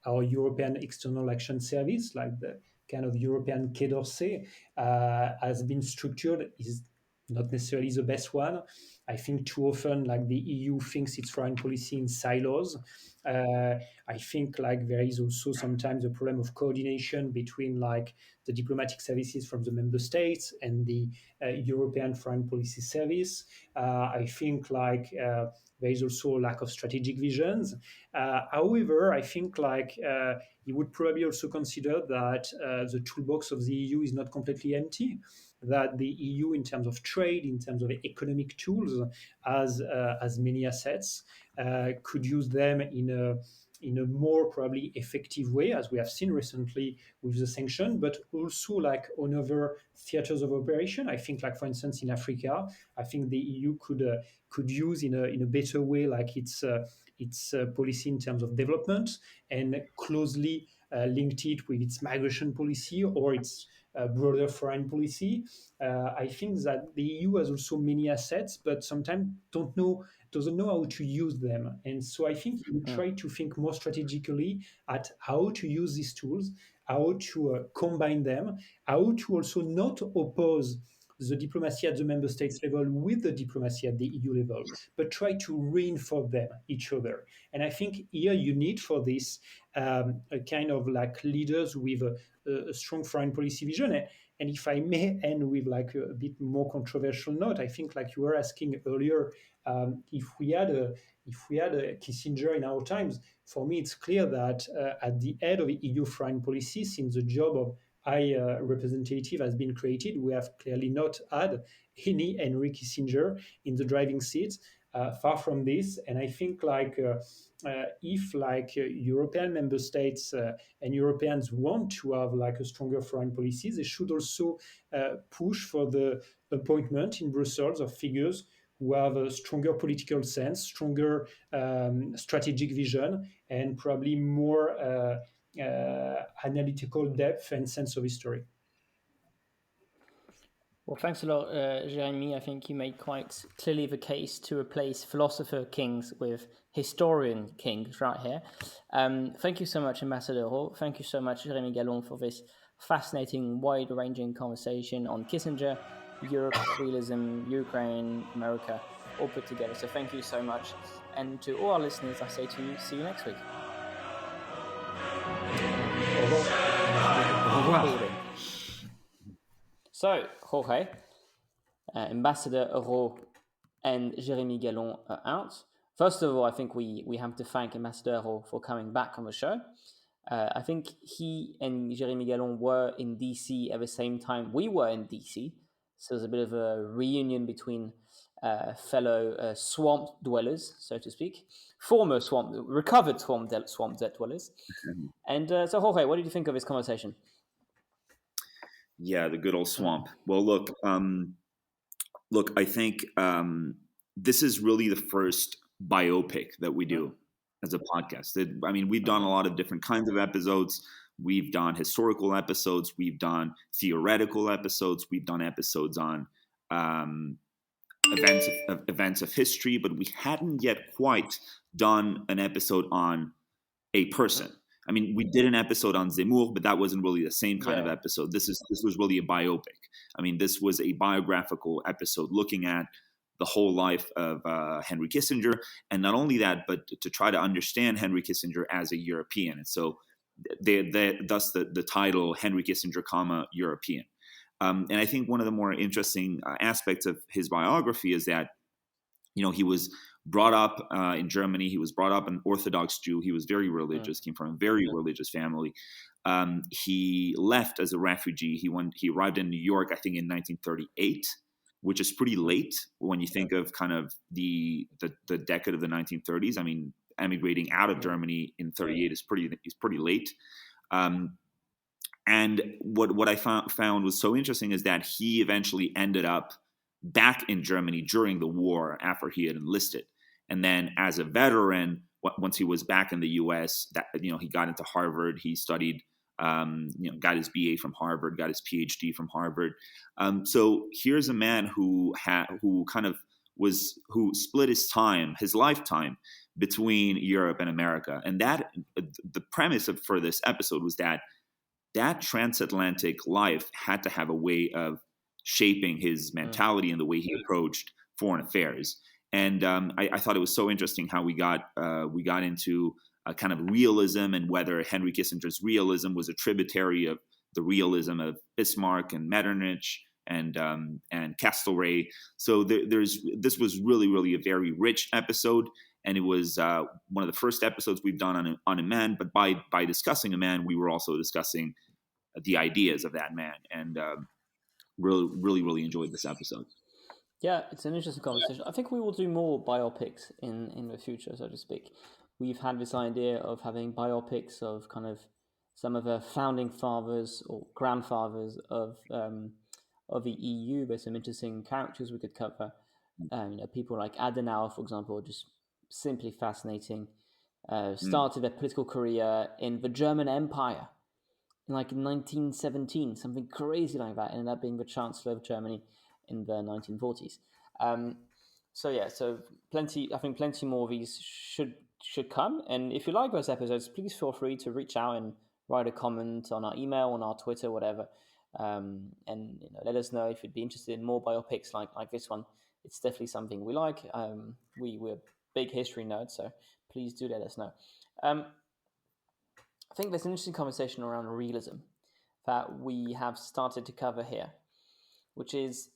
our European External Action Service, the kind of European Quai d'Orsay, has been structured is not necessarily the best one. I think too often, the EU thinks its foreign policy in silos. I think there is also sometimes a problem of coordination between the diplomatic services from the member states and the European Foreign Policy Service. I think there is also a lack of strategic visions. However, I think you would probably also consider that the toolbox of the EU is not completely empty, that the EU, in terms of trade, in terms of economic tools, has many assets, could use them in a more probably effective way, as we have seen recently with the sanction, but also on other theaters of operation. I think, for instance, in Africa, I think the EU could use in a better way its policy in terms of development and closely linked it with its migration policy or its broader foreign policy. I think that the EU has also many assets, but sometimes doesn't know how to use them. And so I think you try to think more strategically at how to use these tools, how to combine them, how to also not oppose the diplomacy at the member states level with the diplomacy at the EU level, but try to reinforce them each other. And I think here you need for this a kind of like leaders with a strong foreign policy vision. And if I may end with like a bit more controversial note, I think like you were asking earlier, if we had a Kissinger in our times, for me it's clear that at the head of EU foreign policy, since the job of high representative has been created, we have clearly not had any Henry Kissinger in the driving seat. Far from this, and I think like if like European member states and Europeans want to have like a stronger foreign policy, they should also push for the appointment in Brussels of figures who have a stronger political sense, stronger strategic vision, and probably more analytical depth and sense of history. Well, thanks a lot, Jérémie. I think you made quite clearly the case to replace philosopher kings with historian kings right here. Thank you so much, Ambassador Araud. Thank you so much, Jérémie Gallon, for this fascinating, wide-ranging conversation on Kissinger, Europe, realism, Ukraine, America, all put together. So thank you so much. And to all our listeners, I say to you, see you next week. Au revoir. So, Jorge, Ambassador Araud and Jérémie Gallon are out. First of all, I think we have to thank Ambassador Araud for coming back on the show. I think he and Jérémie Gallon were in DC at the same time we were in DC. So there's a bit of a reunion between fellow swamp dwellers, so to speak, recovered swamp dwellers. And so, Jorge, what did you think of this conversation? Yeah, the good old swamp. Well, look, I think this is really the first biopic that we do as a podcast. I mean, we've done a lot of different kinds of episodes. We've done historical episodes. We've done theoretical episodes. We've done episodes on events of history, but we hadn't yet quite done an episode on a person. I mean, we did an episode on Zemmour, but that wasn't really the same kind of episode. This was really a biopic. I mean, this was a biographical episode looking at the whole life of Henry Kissinger, and not only that, but to try to understand Henry Kissinger as a European. And so, thus the title Henry Kissinger, European. And I think one of the more interesting aspects of his biography is that, you know, he was brought up in Germany. He was brought up an Orthodox Jew. He was very religious, came from a very religious family. He left as a refugee. He arrived in New York, I think, in 1938, which is pretty late when you think of kind of the decade of the 1930s. I mean, emigrating out of Germany in 38 is pretty late. And what I found was so interesting is that he eventually ended up back in Germany during the war after he had enlisted. And then as a veteran, once he was back in the U.S., he got into Harvard. He studied, got his BA from Harvard, got his PhD from Harvard. So here's a man who split his lifetime between Europe and America. And that the premise for this episode was that transatlantic life had to have a way of shaping his mentality and the way he approached foreign affairs. And I thought it was so interesting how we got into a kind of realism and whether Henry Kissinger's realism was a tributary of the realism of Bismarck and Metternich and Castlereagh. So this was really, really a very rich episode. And it was one of the first episodes we've done on a man. But by discussing a man, we were also discussing the ideas of that man. And really, really, really enjoyed this episode. Yeah, it's an interesting conversation. I think we will do more biopics in the future, so to speak. We've had this idea of having biopics of kind of some of the founding fathers or grandfathers of the EU. There's some interesting characters we could cover. People like Adenauer, for example, just simply fascinating. Started their political career in the German Empire in 1917, something crazy like that. Ended up being the Chancellor of Germany in the 1940s. So plenty more of these should come. And if you like those episodes, please feel free to reach out and write a comment on our email, on our Twitter, whatever. And let us know if you'd be interested in more biopics like this one. It's definitely something we like. We're big history nerds, so please do let us know. I think there's an interesting conversation around realism that we have started to cover here, which is,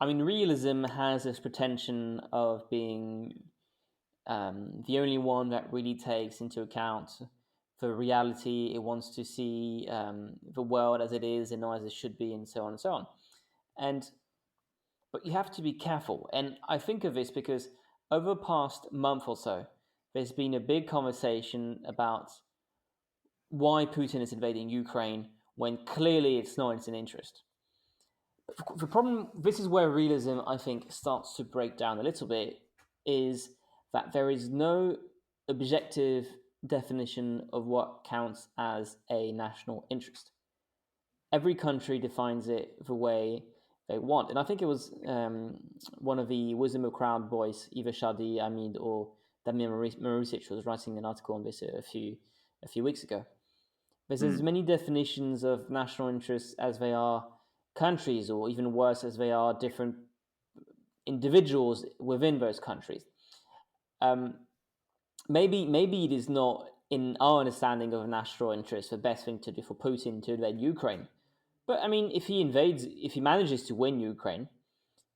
realism has this pretension of being the only one that really takes into account the reality. It wants to see the world as it is and not as it should be, and so on and so on. But you have to be careful. And I think of this because over the past month or so, there's been a big conversation about why Putin is invading Ukraine when clearly it's not in his interest. But the problem, this is where realism, I think, starts to break down a little bit, is that there is no objective definition of what counts as a national interest. Every country defines it the way they want. And I think it was one of the Wisdom of Crowd boys, either Shadi Amid or Damir Marusic, was writing an article on this a few weeks ago. There's as many definitions of national interests as they are countries, or even worse, as they are different individuals within those countries. Maybe it is not, in our understanding of national interest, the best thing to do for Putin to invade Ukraine. But if he manages to win Ukraine,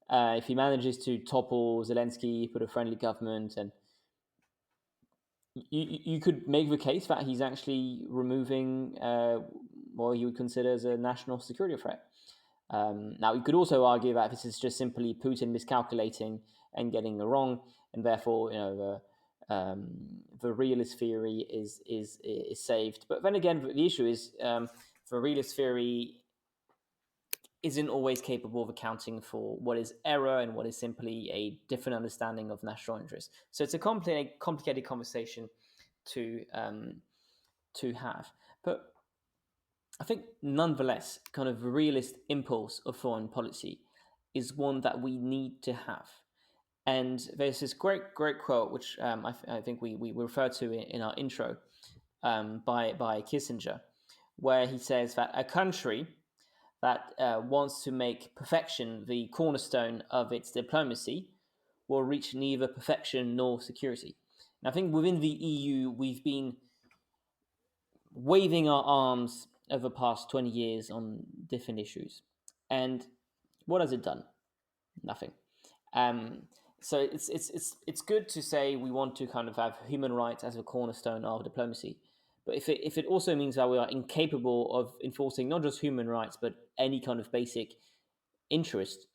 if he manages to topple Zelensky, put a friendly government, and you could make the case that he's actually removing what you would consider as a national security threat. Now, you could also argue that this is just simply Putin miscalculating and getting it wrong, and therefore, the realist theory is saved. But then again, the issue is the realist theory isn't always capable of accounting for what is error and what is simply a different understanding of national interest. So it's a complicated conversation to have. But I think nonetheless, kind of the realist impulse of foreign policy is one that we need to have. And there's this great quote, which I think we referred to in our intro by Kissinger, where he says that a country that wants to make perfection the cornerstone of its diplomacy will reach neither perfection nor security. And I think within the EU, we've been waving our arms over the past 20 years on different issues. And what has it done? Nothing. So it's good to say we want to kind of have human rights as a cornerstone of diplomacy. But if it also means that we are incapable of enforcing not just human rights, but any kind of basic interest,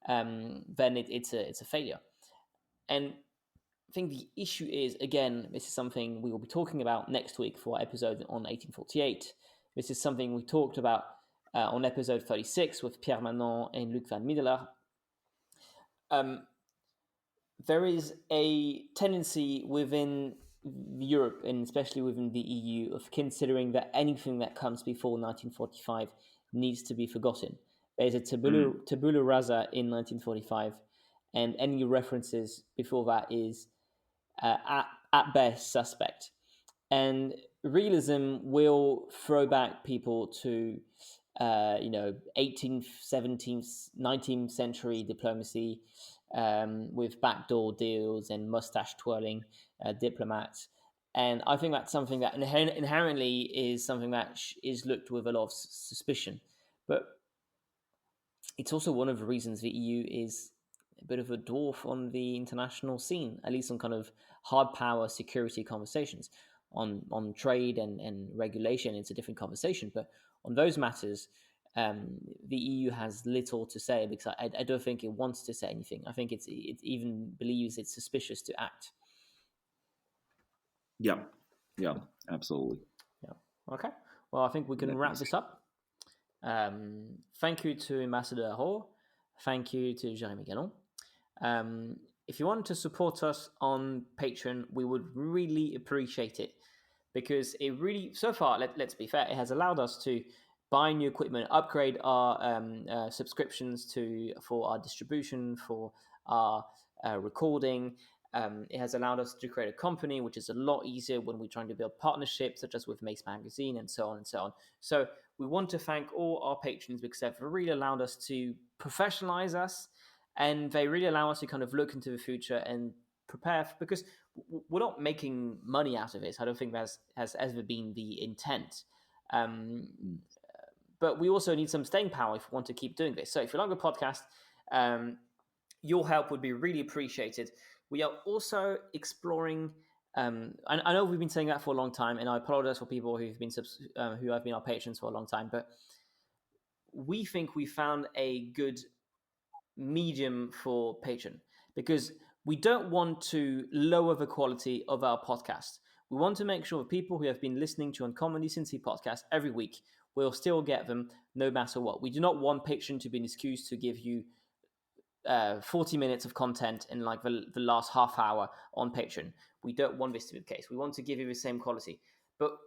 then it's a failure. And I think the issue is, again, this is something we will be talking about next week for our episode on 1848. This is something we talked about on episode 36 with Pierre Manon and Luc van Middelaar. There is a tendency within Europe, and especially within the EU, of considering that anything that comes before 1945 needs to be forgotten. There's a tabula rasa in 1945, and any references before that is at best suspect. And realism will throw back people to 18th, 17th, 19th century diplomacy, with backdoor deals and mustache twirling diplomats. And I think that's something that inherently is something that is looked with a lot of suspicion. But it's also one of the reasons the EU is a bit of a dwarf on the international scene, at least on kind of hard power security conversations. On trade and regulation, it's a different conversation. But on those matters, the EU has little to say, because I don't think it wants to say anything. I think it even believes it's suspicious to act. Yeah, absolutely. Yeah. Okay. Well, I think we can wrap this up. Thank you to Ambassador Araud. Thank you to Jérémie Gallon. If you want to support us on Patreon, we would really appreciate it, because it really, so far, let's be fair, it has allowed us to buy new equipment, upgrade our subscriptions for our distribution, for our recording. It has allowed us to create a company, which is a lot easier when we're trying to build partnerships, such as with Mace Magazine and so on and so on. So we want to thank all our patrons because they've really allowed us to professionalize us, and they really allow us to kind of look into the future and prepare because we're not making money out of it. I don't think that has ever been the intent. But we also need some staying power if we want to keep doing this. So if you like the podcast, your help would be really appreciated. We are also exploring. I know we've been saying that for a long time, and I apologize for people who have been our patrons for a long time. But we think we found a good medium for patron because we don't want to lower the quality of our podcast. We want to make sure that people who have been listening to Uncommon Decency podcast every week will still get them no matter what. We do not want Patreon to be an excuse to give you 40 minutes of content in like the last half hour on Patreon. We don't want this to be the case. We want to give you the same quality. But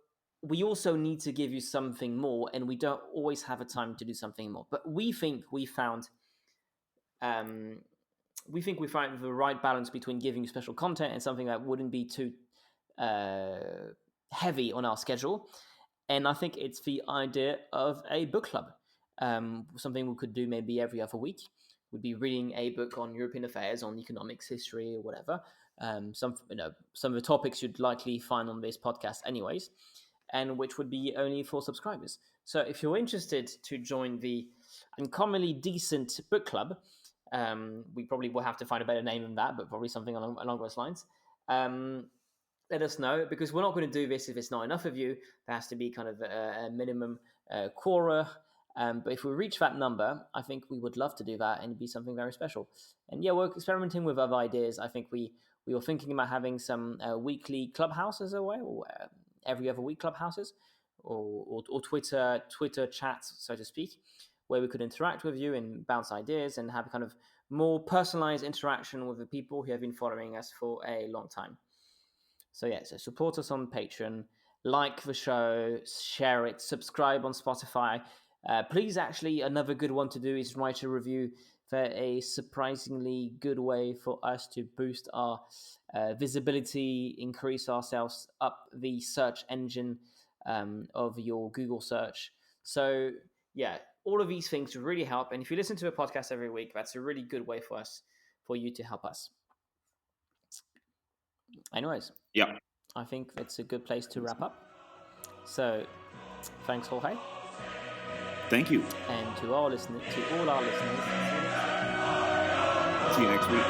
we also need to give you something more, and we don't always have a time to do something more. But we think we found the right balance between giving you special content and something that wouldn't be too heavy on our schedule. And I think it's the idea of a book club, something we could do maybe every other week. We'd be reading a book on European affairs, on economics, history, or whatever. Some of the topics you'd likely find on this podcast anyways, and which would be only for subscribers. So if you're interested to join the Uncommonly Decent Book Club, we probably will have to find a better name than that, but probably something along those lines. Let us know, because we're not going to do this if it's not enough of you. There has to be kind of a minimum quota. But if we reach that number, I think we would love to do that and it'd be something very special. And yeah, we're experimenting with other ideas. I think we were thinking about having some weekly clubhouses away, or every other week clubhouses, or Twitter chats, so to speak, where we could interact with you and bounce ideas and have a kind of more personalized interaction with the people who have been following us for a long time. So yeah, so support us on Patreon, like the show, share it, subscribe on Spotify. Please, actually, another good one to do is write a review. They're a surprisingly good way for us to boost our visibility, increase ourselves up the search engine of your Google search. So yeah, all of these things really help. And if you listen to a podcast every week, that's a really good way for you to help us. Anyways, yeah, I think that's a good place to wrap up. So thanks, Jorge. Thank you. And to all our listeners, see you next week.